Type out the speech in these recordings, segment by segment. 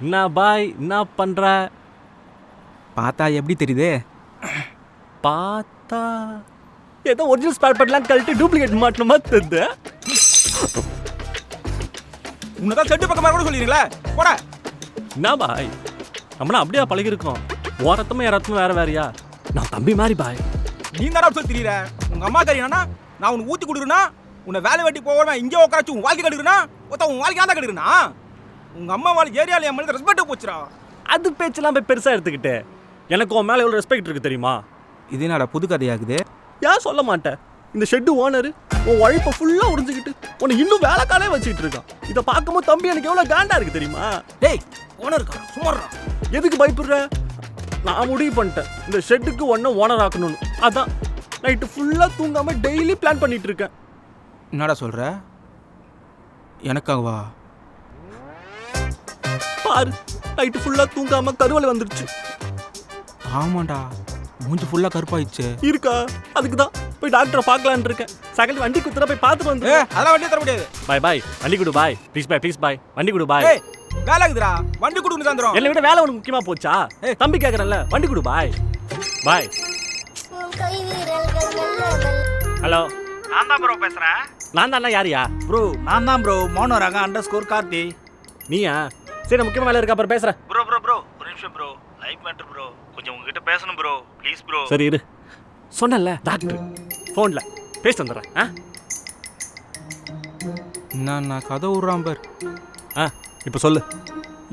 என்ன பாய் என்ன பண்ற? பார்த்தா எப்படி தெரியுது? பார்த்தா ஏதோ ஒரிஜினல் ஸ்பேர் பார்ட்லாம் கழட்டி டூப்ளிகேட் மாட்டணும் மாதிரி தெரியுது. உன்னதான் செட்டு பக்கமாக கூட சொல்லிடுங்களே போட. என்ன பாய் நம்மளாம் அப்படியே பழகிருக்கோம். ஓரத்தமும் ஏறத்தமும் வேற வேறையா? நான் தம்பி மாதிரி பாய். நீ தானே சொல்லி தெரியுற. உங்க அம்மா தெரியானா நான் உனக்கு ஊற்றி கொடுக்குறேன்னா உன்னை வேலை வெட்டி போவேன் இங்கே உட்காச்சு உன் வாழ்க்கை கெடுக்குறா ஒருத்த உன் வாழ்க்கை தான் கெடுக்குறா. உங்க அம்மா வாழ்க்கை ஏரியாவில் என் மேலே ரெஸ்பெக்ட் போச்சுடா. அது பேச்செல்லாம் போய் பெருசாக எடுத்துக்கிட்டு எனக்கு உன் மேலே எவ்வளோ ரெஸ்பெக்ட் இருக்கு தெரியுமா? இது என்னடா புது கதையாகுது? ஏன் சொல்ல மாட்டேன்? இந்த ஷெட்டு ஓனர் உன் உழைப்பை ஃபுல்லாக உறிஞ்சிக்கிட்டு உன்னை இன்னும் வேலைக்காலே வச்சுக்கிட்டு இருக்கான். இதை பார்க்கும்போது தம்பி எனக்கு எவ்வளோ காண்டா இருக்கு தெரியுமா? டேய் ஓனர் இருக்கா சும்மாறா. எதுக்கு பயப்படுற? நான் முடிவு பண்ணிட்டேன் இந்த ஷெட்டுக்கு ஒன்றும் ஓனர் ஆக்கணும்னு. அதான் நைட்டு ஃபுல்லாக தூங்காமல் டெய்லி பிளான் பண்ணிட்டு இருக்கேன். என்னடா சொல்கிற? எனக்காகவா? பாரு நைட்டு ஃபுல்லாக தூங்காமல் கருவலை வந்துருச்சு. ஆமாண்டா மூஞ்சி ஃபுல்லாக கருப்பாயிடுச்சு. இருக்கா? அதுக்கு தான் போய் டாக்டரை பார்க்கலான்னு இருக்கேன். சகல் வண்டி குத்துற போய் பார்த்துட்டு வந்து. அதெல்லாம் வண்டி தர முடியாது. பாய் பாய் வண்டி கொடு பாய். ப்ளீஸ் பாய் வண்டி கொடு பாய். வேலை இருக்குதுடா வண்டி கொடுன்னு தான் தரோம். என்னை விட வேலை உனக்கு முக்கியமாக போச்சா? தம்பி கேட்குறேன்ல வண்டி கொடு பாய். பாய். ஹலோ நான் தான் ப்ரோ பேசுகிறேன். நான் தானே யாரியா? ப்ரோ நான் தான் ப்ரோ மோனோராங்க _ கார்த்தி. நீயா? சரி முக்கியமாக வேலை இருக்கா அப்புறம் பேசுகிறேன். ப்ரோ ஒரு நிமிஷம் ப்ரோ. Life matter bro. கொஞ்சம் உங்ககிட்ட பேசணும் ப்ரோ ப்ளீஸ் ப்ரோ. சரி இரு. சொன்னல டாக்டர் ஃபோனில் பேச வந்துடுறேன். நான் கதை விட்றான் பார். இப்போ சொல்லு.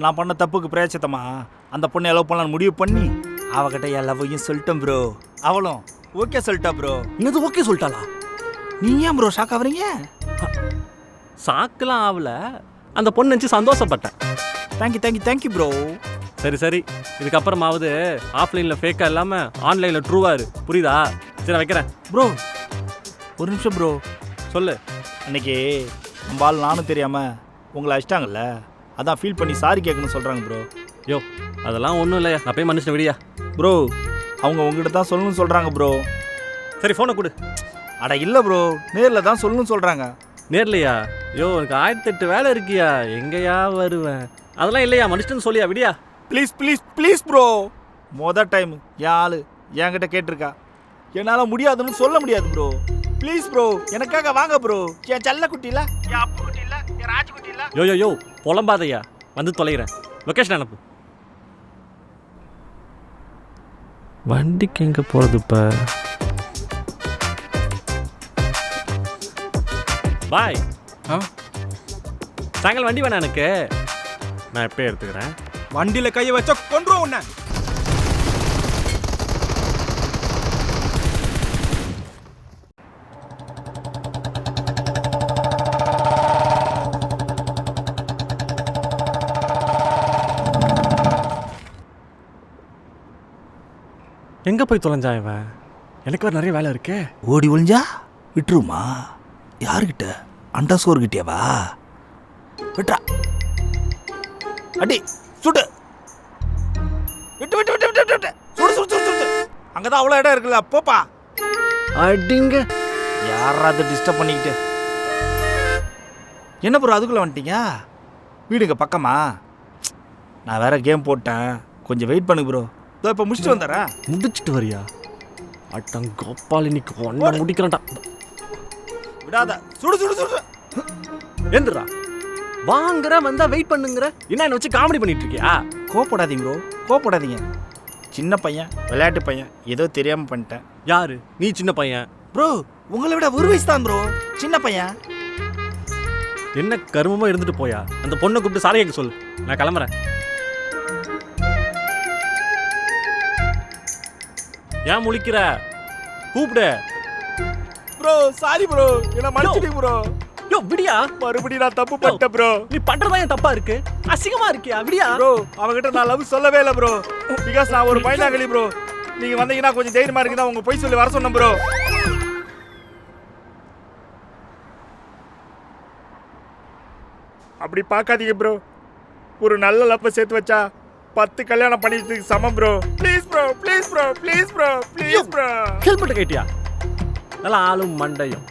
நான் பண்ண தப்புக்கு பிரேச்சத்தமா அந்த பொண்ணை லவ் பண்ணலான்னு முடிவு பண்ணி அவகிட்ட என் லவ்வையும் சொல்லிட்டேன் ப்ரோ. அவளும் ஓகே சொல்லிட்டா ப்ரோ. இன்னது ஓகே சொல்லிட்டாளா? நீ ஏன் ப்ரோ ஷாக் ஆகுறீங்க? சாக்கெல்லாம் ஆகல, அந்த பொண்ணு நினச்சி சந்தோஷப்பட்டேன். Thank you bro. சரி இதுக்கப்புறமாவது ஆஃப்லைனில் ஃபேக்காக இல்லாமல் ஆன்லைனில் ட்ரூவாக இரு. புரியுதா? சரி நான் வைக்கிறேன். ப்ரோ ஒரு நிமிஷம் ப்ரோ. சொல்லு. அன்னைக்கு நம்ம ஆள் நானும் தெரியாமல் உங்களை அடிச்சிட்டாங்கல்ல, அதான் ஃபீல் பண்ணி சாரி கேட்கணும்னு சொல்கிறாங்க ப்ரோ. யோ அதெல்லாம் ஒன்றும் இல்லையா, நான் போய் மனுஷன் விடியா. ப்ரோ அவங்க உங்ககிட்ட தான் சொல்லணும்னு சொல்கிறாங்க ப்ரோ. சரி ஃபோனை கொடு. அட இல்லை ப்ரோ நேரில் தான் சொல்லணும்னு சொல்கிறாங்க. நேர்லையா? யோ எனக்கு 1008 வேலை இருக்கியா, எங்கேயா வருவேன்? அதெல்லாம் இல்லையா, மனுஷன் சொல்லியா விடியா. Please bro. டைம் என் ஆள் என்கிட்ட கேட்டிருக்கா. என்னால் முடியாதுன்னு சொல்ல முடியாது ப்ரோ. ப்ளீஸ் ப்ரோ எனக்காக வாங்க ப்ரோ. என் செல்ல குட்டி இல்லை, என் அப்பு குட்டி இல்லை, என் ராஜ் குட்டி இல்லை. யோ புலம்பாதையா, வந்து தொலைகிறேன். லொக்கேஷன் அனுப்பு. வண்டிக்கு எங்கே போகிறது இப்போ? பாய். சாயங்காலம் வண்டி வேணா எனக்கு, நான் எப்போ எடுத்துக்கிறேன். வண்டியில் கையை வச்சா கொண்டுருவோம் உன்னை. எங்கே போய் தொலைஞ்சா இவன்? எனக்கு வேறு நிறைய வேலை இருக்கே. ஓடி ஒளிஞ்சா விட்டுருமா? யாருக்கிட்ட? _ கிட்டேவா? விட்றா அடி சுடு. விட்டு சுடு. அங்கதான் அவ்வளோ இடம் இருக்குல்ல, போப்பா. அடிங்க. யாராவது டிஸ்டர்ப் பண்ணிக்கிட்டு. என்ன ப்ரோ அதுக்குள்ளே வந்துட்டீங்க? வீடுங்க பக்கமா? நான் வேற கேம் போட்டேன், கொஞ்சம் வெயிட் பண்ணு ப்ரோ. இதோ இப்போ முடிச்சுட்டு வந்துடுறேன். முடிச்சுட்டு வரியா? அட்டங்கோப்பால் இன்னைக்கு ஒன்றை முடிக்கிறேன்டா. விடாத. சுடு. ஏந்துடா. வாங்குற வந்தா வெயிட் பண்ணுங்கிற. என்ன வச்சு காமெடி பண்ணிட்டு இருக்கியா? கோப்படாதீங்க. சின்ன பையன், விளையாட்டு பையன், ஏதோ தெரியாமல் பண்ணிட்டேன். யாரு நீ? சின்ன பையன் ப்ரோ. உங்களை விட ஒரு வயசு தான் ப்ரோ சின்ன பையன். என்ன கருமமா இருந்துட்டு போயா. அந்த பொண்ணை கூப்பிட்டு சாரி கேட்க சொல்லு, நான் கிளம்புறேன். ஏன் முழிக்கிற? கூப்பிடு. ப்ரோ சாரி ப்ரோ, என்ன மன்னிச்சிடு ப்ரோ. யோ விடியா. மறுபடியும் நான் தப்பு பண்ணிட்டேன் ப்ரோ. நீ பண்றதா ஏன் தப்பா இருக்கு? அசிங்கமா இருக்கியா? விடியா. ப்ரோ அவங்ககிட்ட நான் லவ் சொல்லவே இல்லை ப்ரோ. பிகாஸ் நான் ஒரு பைனாகலி ப்ரோ. நீங்க வந்தீங்கன்னா கொஞ்சம் தைரியமா இருக்குதா உங்க போய் சொல்லி வர சொன்னேன் ப்ரோ. அப்படி பார்க்காதீங்க ப்ரோ. ஒரு நல்ல லப்பை சேர்த்து வச்சா 10 கல்யாணம் பண்ணிக்கிறதுக்கு சமம் ப்ரோ. Please bro. ஹெல்மெட் கேட்டியா? நல்லா ஆளும் மண்டையும்.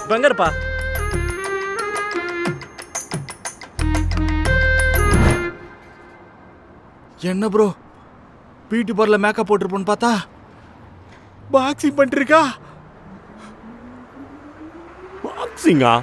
இப்போ எங்க இருப்பா? என்ன ப்ரோ பியூட்டி பார்லர் மேக்கப் போட்டிருப்போன்னு பார்த்தா பாக்ஸிங் பண்ணிருக்கா. பாக்ஸிங்கா?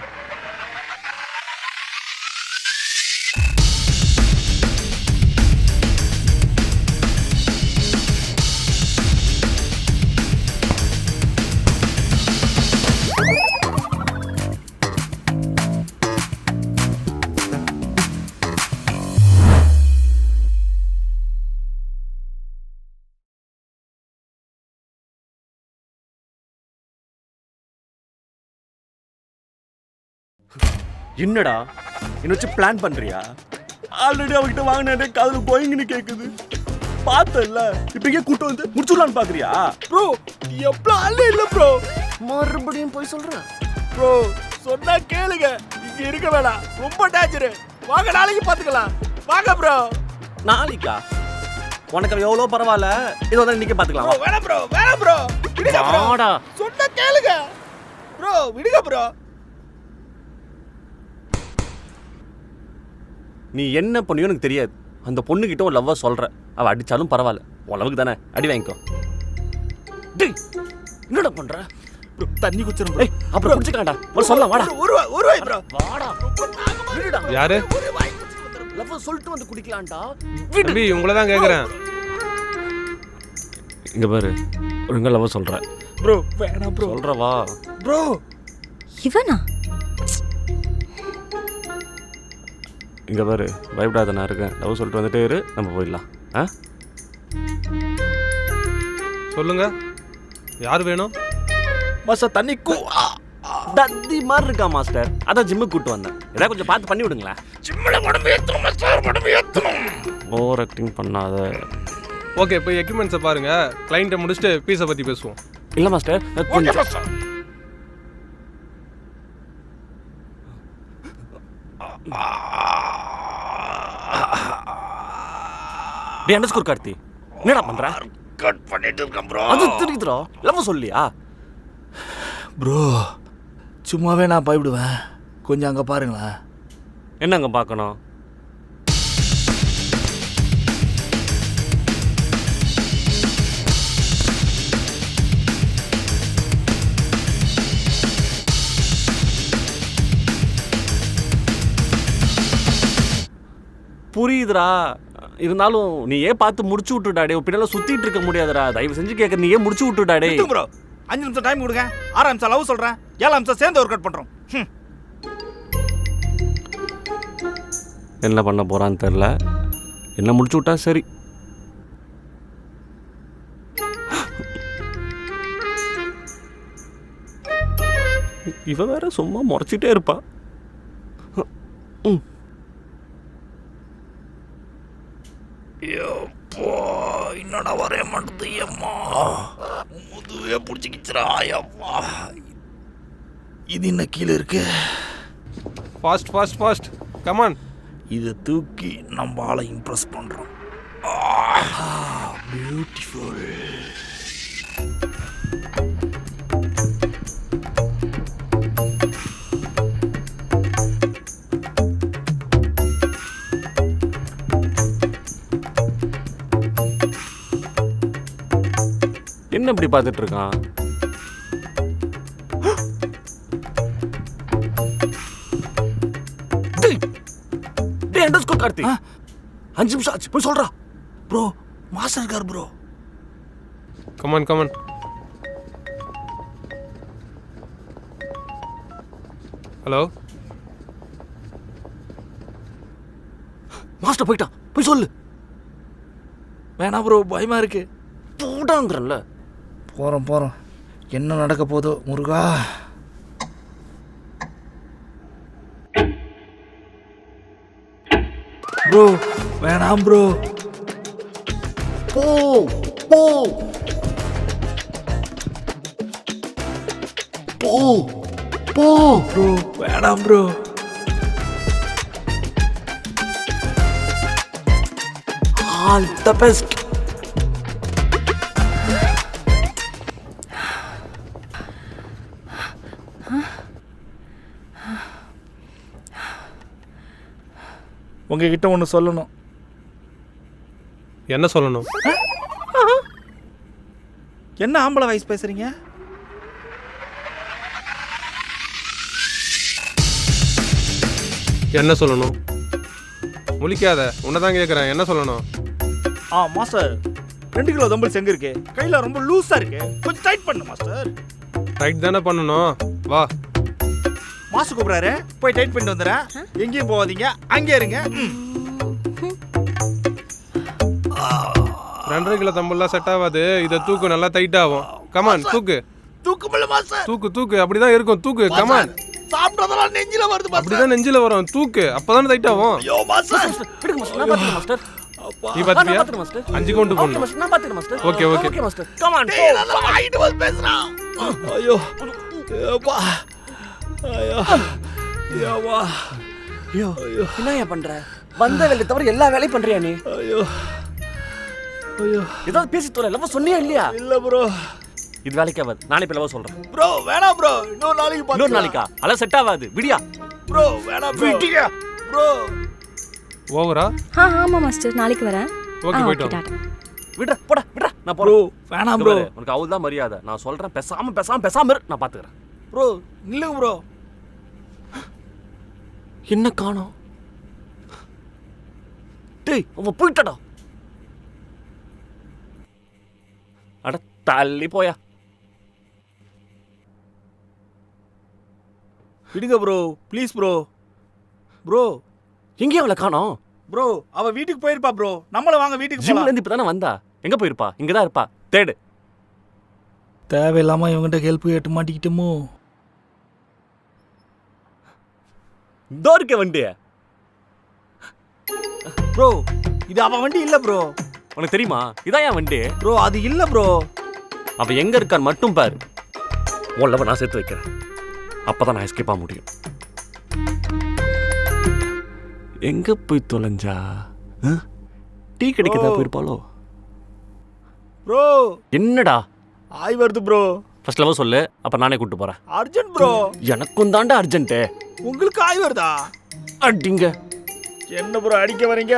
என்னடா என்ன வச்சு பிளான் பண்றியா? ஆல்ரெடி அவகிட்ட வாங்கினே காதுல கோயிங்கன்னு கேக்குது. பார்த்தல இப்பயே கூட்டு வந்து முடிச்சுடலான்னு பாக்குறியா? ப்ரோ எப்பலாம் அல்ல இல்ல ப்ரோ. மறுபடியும் போய் சொல்றேன் ப்ரோ. சொன்னா கேளுங்க, இங்க இருக்க வேணாம், ரொம்ப டேஞ்சர். வாங்க நாளைக்கு பாத்துக்கலாம். வாங்க ப்ரோ. நாளைக்கா? உனக்கு எவ்வளோ பரவாயில்ல, இதோ தான் இன்னைக்கு பாத்துக்கலாம். வேணாம் ப்ரோ, வேணாம் ப்ரோ, விடுங்க ப்ரோ. வாடா. சொன்னா கேளுங்க ப்ரோ, விடுங்க ப்ரோ. நீ என்ன பண்ணியோ எனக்கு தெரியாது. அந்த பொண்ணுகிட்ட ஒரு லவ்வா சொல்ற, அவ அடிச்சாலும் பரவாயில்ல, உன் தானே, அடி வாங்கிக்கோ. டேய் என்னடா பண்ற? ப்ரோ தண்ணி குடிச்சறேன் ப்ரோ. ஏய் அப்புறம் குடிச்சுக்கடா. ஒரு சொல்லலாம் வாடா. ஒரு வாய் ப்ரோ. வாடா. விடுடா. யாரு? ஒரு வாய் குடிச்சிட்டு வந்துறேன். லவ்வ சொல்லிட்டு வந்து குடிக்கலாம்டா. தம்பி உங்களை தான் கேக்குறேன். இங்க பாரு, ஒழுங்கா லவ்வ சொல்ற. ப்ரோ வேணாம் ப்ரோ. சொல்ற வா. ப்ரோ இவனா? இங்க பாரு, பயப்படாத, நான் இருக்கேன். லவ் சொல்லிட்டு வந்துட்டே இரு, நம்ம போயிடலாம். ஆ சொல்லுங்க, யார் வேணும்? மாசா தண்ணி தத்தி மாதிரி இருக்கா மாஸ்டர், அதான் ஜிம்முக்கு கூட்டு வந்தேன். ஏதாவது கொஞ்சம் பார்த்து பண்ணி விடுங்களேன். ஜிம்ல உடம்பு ஏத்தணும் மாஸ்டர், உடம்பு ஏத்தணும். ஓவர் ஆக்டிங் பண்ணாத. ஓகே, போய் எக்யூப்மெண்ட்ஸை பாருங்க. கிளைண்ட்டை முடிச்சுட்டு பீஸை பற்றி பேசுவோம். இல்ல மாஸ்டர், கொஞ்சம் டே அண்டர்ஸ்கோர் கார்த்தி, என்னடா பண்ற? கட் பண்ணிட்டு இருக்கேன் ப்ரோ. அது தெரியுதுடா, லவ் சொல்லியா? ப்ரோ சும்மாவே நான் பயப்படுவேன், கொஞ்சம் அங்க பாருங்களேன். என்னங்க பார்க்கணும்? புரியுதுடா, இருந்தாலும் நீ ஏன் பார்த்து முடிச்சு விட்டுடாடே. பின்னால சுத்திட்டு இருக்க முடியாதுடா, தயவு செஞ்சு கேட்க, நீ ஏன் முடிச்சு விட்டுடாடே. ப்ரோ 5 நிமிஷம் டைம் கொடுங்க. 6 நிமிஷம் லவ் சொல்றேன், 7 நிமிஷம் சேர்ந்து ஒர்க் அவுட் பண்றோம். என்ன பண்ண போறான்னு தெரியல, என்ன முடிச்சு விட்டா சரி. இவ வேற சும்மா முறைச்சிட்டே இருப்பா. என்னடா வரைய மாட்டேது அம்மா, முதுவே பிடிச்சிக்கிச்சுரா அம்மா. இது என்ன கீழே இருக்கு? Fast fast fast, come on. இதை தூக்கி நம்ம ஆளை இம்ப்ரெஸ் பண்றோம். பியூட்டிஃபுல். என்ன இப்படி பார்த்துட்டு இருக்கான்? கார்த்தி 5 நிமிஷம் ஆச்சு, போய் சொல்றா. ப்ரோ மாஸ்டர் இருக்கார் bro. Come on come on. Hello master போயிட்டான், போய் சொல்லு. வேணாம் ப்ரோ, பயமா இருக்கு. போடாங்கிறல்ல. போறோம். என்ன நடக்க போதோ முருகா. ப்ரோ வேணாம் ப்ரோ. போ போ போ போ. ப்ரோ வேணாம் ப்ரோ. All the best. உங்ககிட்ட ஒன்று சொல்லணும். என்ன சொல்லணும்? என்ன ஆம்பளை வயசு பேசுறீங்க? என்ன சொல்லணும்? முழிக்காத, உன்னதான் கேட்குறேன். என்ன சொல்லணும்? மாஸ்டர் 2 கிலோ தம்பல் செங்கு இருக்கு, கையில ரொம்ப லூஸா இருக்கு, கொஞ்சம் டைட் பண்ணு மாஸ்டர். டைட் தானே பண்ணணும். வா. மாஸ்டர் கூப்பிடுறாரு, போய் டைட் பண்ணிட்டு வந்துடுறேன். எங்கேயும் போகாதீங்க, அங்கே இருங்க. 2.5 கிலோ தம்பல்லாம் செட் ஆகாது. இதை தூக்கு, நல்லா டைட் ஆகும். கமான், தூக்கு. தூக்கு முடியல மாஸ்டர். தூக்கு அப்படிதான் இருக்கும். தூக்கு, கமான். சாப்பிட்டதெல்லாம் நெஞ்சில வருது மாஸ்டர். அப்படிதான் நெஞ்சில வரும். தூக்கு, அப்பதான் டைட் ஆகும். ஐயோ மாஸ்டர். விடுங்க மாஸ்டர், நான் பாத்துக்கிறேன் மாஸ்டர். நீ பாத்தியா? நான் பாத்துக்கிறேன் மாஸ்டர். 5 கவுண்ட் ஓகே போடணும். மாஸ்டர், நான் பாத்துக்கிறேன் master. Okay okay master. Come on. வாங்கிட்டு வந்து பேசுறான். ஐயோ ஏப்பா, ஐயோ ஏவா, ஐயோ என்னையா பண்ற? வந்த வேலை தவிர எல்லா வேலையும் பண்றியா நீ? ஐயோ ஐயோ. ஏதாவது பேசி தோல லவ் சொன்னியா இல்லையா? இல்ல ப்ரோ, இது வேலைக்கு ஆகாது. நானே இப்ப லவ் சொல்றேன். ப்ரோ வேணாம் ப்ரோ, இன்னொரு நாளைக்கு இன்னொரு பாத்துக்கலாம். நாளைக்கா? அதெல்லாம் செட் ஆகாது. விடியா? ப்ரோ வேணாம் ப்ரோ. விடியா? ப்ரோ ஓவரா? ஆமா மாஸ்டர், நாளைக்கு வரேன். ஓகே, போயிட்டு வா. டாடா. விடுறா, போடா விடுறா, நான் ப்ரோ போறேன். வேணாம் இங்க ப்ரோ. பாரு, உனக்கு அவ்வளவுதான் மரியாதை. நான் சொல்றேன், பேசாம இரு, நான் பாத்துக்கிறேன். ப்ரோ நில்லுங்க ப்ரோ. என்ன காணோம்? டேய், அவன் போயிட்டடா. அட தள்ளி போயா. விடுங்க ப்ரோ, ப்ளீஸ் ப்ரோ. ப்ரோ எங்கேயும் அவளை காணோம்? ப்ரோ அவ வீட்டுக்கு போயிருப்பா ப்ரோ. நம்மள வாங்க வீட்டுக்கு ஜிம்ல போலாம். இருந்து இப்பதானே வந்தா. எங்க போயிருப்பா? இங்கதான் இருப்பா. தேடு. தேவையில்லாம இவங்கிட்ட ஹெல்ப் கேட்டு மாட்டிக்கிட்டோமோ. இதோ இருக்க வண்டி. ப்ரோ இது அவ வண்டி இல்ல ப்ரோ. உனக்கு தெரியுமா? இதான் என் வண்டி. ப்ரோ அது இல்ல ப்ரோ. அவ எங்க இருக்கான்னு மட்டும் பாரு. உள்ள நான் சேர்த்து வைக்கிறேன். அப்பதான் நான் எஸ்கேப் ஆக முடியும். எங்க போய் தொலைஞ்சா? டீ கிடைக்கதா போயிருப்பாளோ? ப்ரோ என்னடா ஆய் வருது ப்ரோ. ஃபர்ஸ்ட் லவ் சொல்லு, அப்ப நானே கூட்டு போறேன். Urgent bro. எனக்கும் தாண்டா அர்ஜென்ட். உங்களுக்கு ஆய் வருதா? அடிங்க. என்ன ப்ரோ அடிக்க வரீங்க?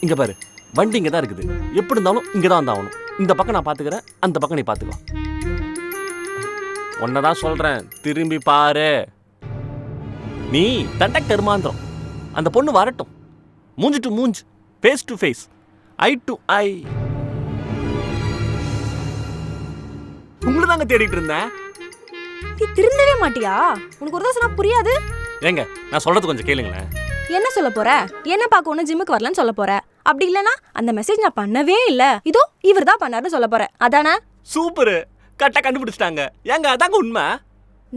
இங்க பாரு, வண்டி இங்க தான் இருக்குது. எப்படி இருந்தாலும் இங்க தான் வந்தாகணும். இந்த பக்கம் நான் பாத்துக்கிறேன், அந்த பக்கம் நீ பாத்துக்கோ. ஒன்னதான் சொல்றேன், திரும்பி பாரு. நீ தண்டை கருமாந்திரம். அந்த பொண்ணு வரட்டும். மூஞ்சி டு மூஞ்சி, face to face, eye to eye. உங்களை தாங்க தேடிட்டு இருந்தேன். நீ திருந்தவே மாட்டியா? உனக்கு ஒரு தடவை புரியாது. ஏங்க, நான் சொல்றது கொஞ்சம் கேளுங்களேன். என்ன சொல்ல போற? என்ன பார்க்க ஒன்னும் ஜிம்முக்கு வரலன்னு சொல்ல போற? அப்படி இல்லனா அந்த மெசேஜ் நான் பண்ணவே இல்ல, இதோ இவர் தான் பண்ணாருன்னு சொல்ல போற, அதானே? சூப்பர், கரெக்டா கண்டுபிடிச்சிட்டாங்க. ஏங்க அதாங்க உண்மை.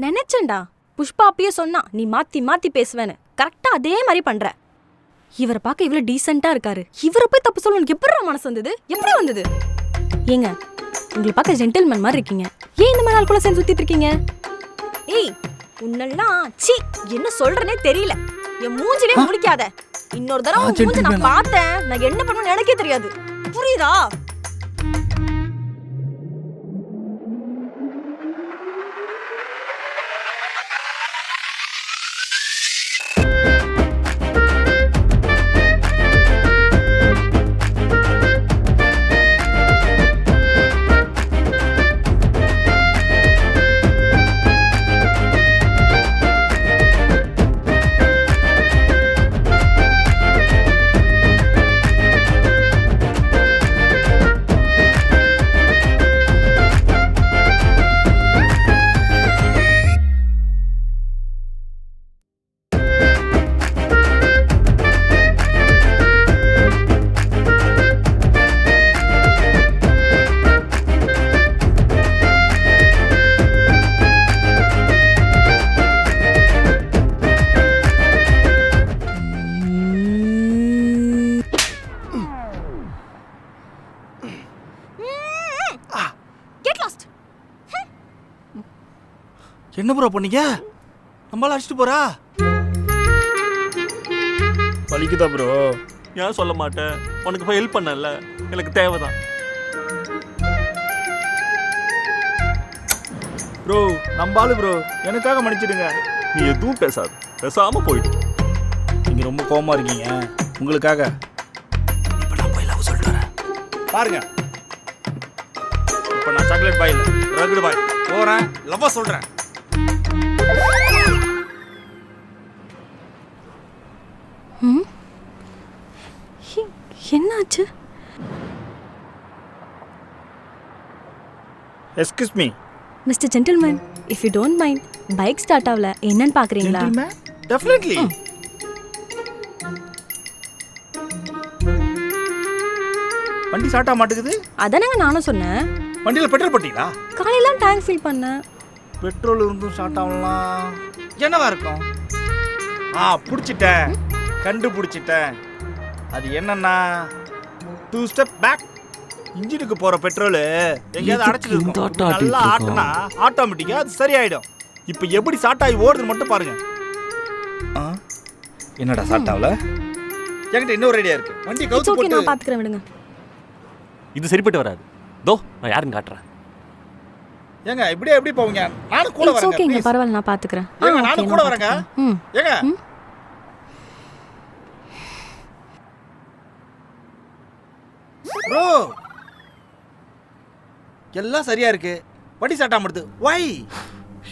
நினைச்சேன்டா, புஷ்பா அப்பயே சொன்னா நீ மாத்தி மாத்தி பேசுவேன்னு. கரெக்டா அதே மாதிரி பண்ற. இவரை பார்க்க இவ்வளவு டீசெண்டா இருக்காரு, இவரை போய் தப்பு சொல்ல உனக்கு எப்படி மனசு வந்தது? எப்படி வந்தது? ஏங்க, உங்களை பார்க்க ஜென்டில்மேன் மாதிரி இருக்கீங்க, ஏன் இந்த மாதிரி ஆள்குள்ள சேர்ந்து சுத்திட்டு இருக்கீங்க? ஏய், உன்னெல்லாம் சி என்ன சொல்றனே தெரியல. என் மூஞ்சிலே முழிக்காத. இன்னொரு தடவை உன் மூஞ்சி நான் பார்த்தேன், நான் என்ன பண்ணுவேன்னு எனக்கே தெரியாது. புரியுதா? என்ன ப்ரோ பண்ணீங்க? நம்மளால அடிச்சுட்டு போறா? வலிக்குதா ப்ரோ? ஏன் சொல்ல மாட்டேன்? உனக்கு போய் ஹெல்ப் பண்ணல, எனக்கு தேவைதான். ப்ரோ நம்பாலு ப்ரோ, எனக்காக மன்னிச்சிடுங்க. நீ எதுவும் பேசாத, பேசாம போயிடு. நீங்க ரொம்ப கோவமா இருக்கீங்க, உங்களுக்காக. இப்ப நான் போய் லவ் சொல்லிட்டு வரேன். பாருங்க இப்போ நான் சாக்லேட் பாய் இல்லை ரகுடு பாய் போறேன் லவ்வா சொல்றேன். என்னாச்சு? Excuse me mister gentleman, if you don't mind, bike start ஆகல, என்னன்னு பாக்குறீங்களா? டெஃபினெட்லி. வண்டி ஸ்டார்ட் ஆக மாட்டேங்குது. அதானங்க நானும் சொன்னேன். வண்டியில் பெட்ரோல் போட்டீங்களா? காலையில டேங்க் ஃபில் பண்ணேன். பெட்ரோல் இருந்தும் ஸ்டார்ட் ஆகலாம். என்னவா இருக்கும்? பிடிச்சிட்டேன், கண்டுபிடிச்சிட்டேன். அது என்னன்னா 2 ஸ்டெப் பேக். இன்ஜினுக்கு போற பெட்ரோல் எங்கேயாவது அடைச்சிட்டு இருக்கும். நல்லா ஆட்டினா ஆட்டோமேட்டிக்கா அது சரியாயிடும். இப்போ எப்படி ஸ்டார்ட் ஆகி ஓடுதுன்னு மட்டும் பாருங்க. என்னடா ஸ்டார்ட் ஆகல? என்கிட்ட இன்னொரு ஐடியா இருக்கு. வண்டி கவுத்து ஓகே, போட்டு நான் பாத்துக்கிறேன், விடுங்க. இது சரிப்பட்டு வராது. தோ நான் யாருன்னு காட்டுறேன். ஏங்க இப்படியே எப்படி போவீங்க? நானும் கூட வரேன். ஓகேங்க, பரவாயில்ல, நான் பாத்துக்கிறேன். ஏங்க நானும் கூட வரேங்க. ஏங்க ப்ரோ எல்லாம் சரியா இருக்கு. வண்டி ஸ்டார்ட் ஆக வை?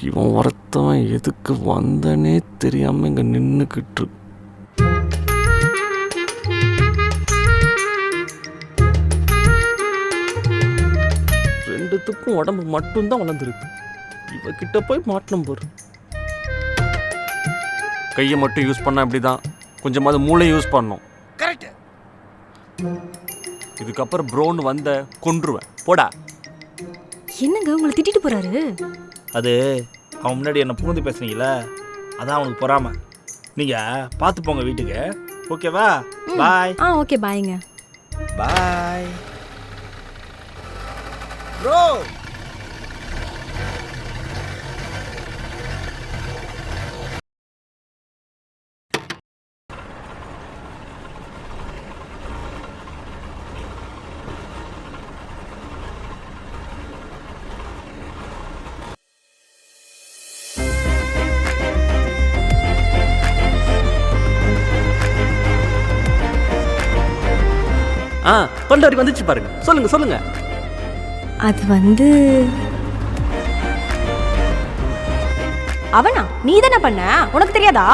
இவன் ஒருத்தவன் எதுக்கு வந்தனே தெரியாம இங்க நின்னுக்கிட்டு. ரெண்டுத்துக்கும் உடம்பு மட்டும்தான் வளர்ந்துருக்கு. இவகிட்ட போய் மாட்டணும் போற. கையை மட்டும் யூஸ் பண்ணா இப்படிதான். கொஞ்சமாவது மூளை யூஸ் பண்ணும். கரெக்ட். இதுக்கப்புறம் ப்ரோன்னு வந்த கொன்றுவேன். போடா. என்னங்க உங்களை திட்டிட்டு போறாரு? அது அவன் முன்னாடி என்ன புகுந்து பேசுனீங்களா, அதான் அவனுக்கு பொறாம. நீங்க பார்த்து போங்க வீட்டுக்கு. ஓகேவா? பாய். ஓகே, பாய்ங்க. Bye bro. கொண்டு வரைக்கும் வந்துச்சு பாருங்க. சொல்லுங்க சொல்லுங்க. அது வந்து அவனா? நீ தானே பண்ண? உனக்கு தெரியாதா?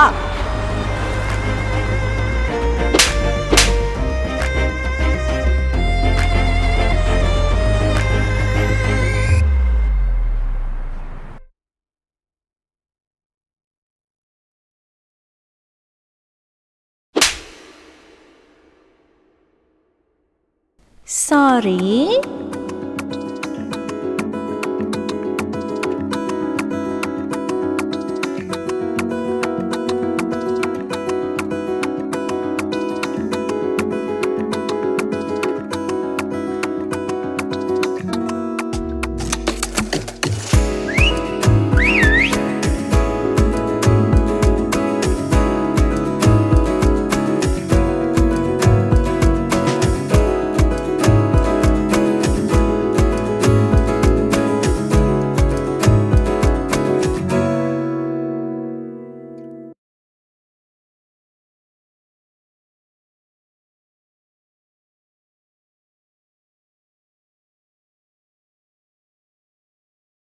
Sorry.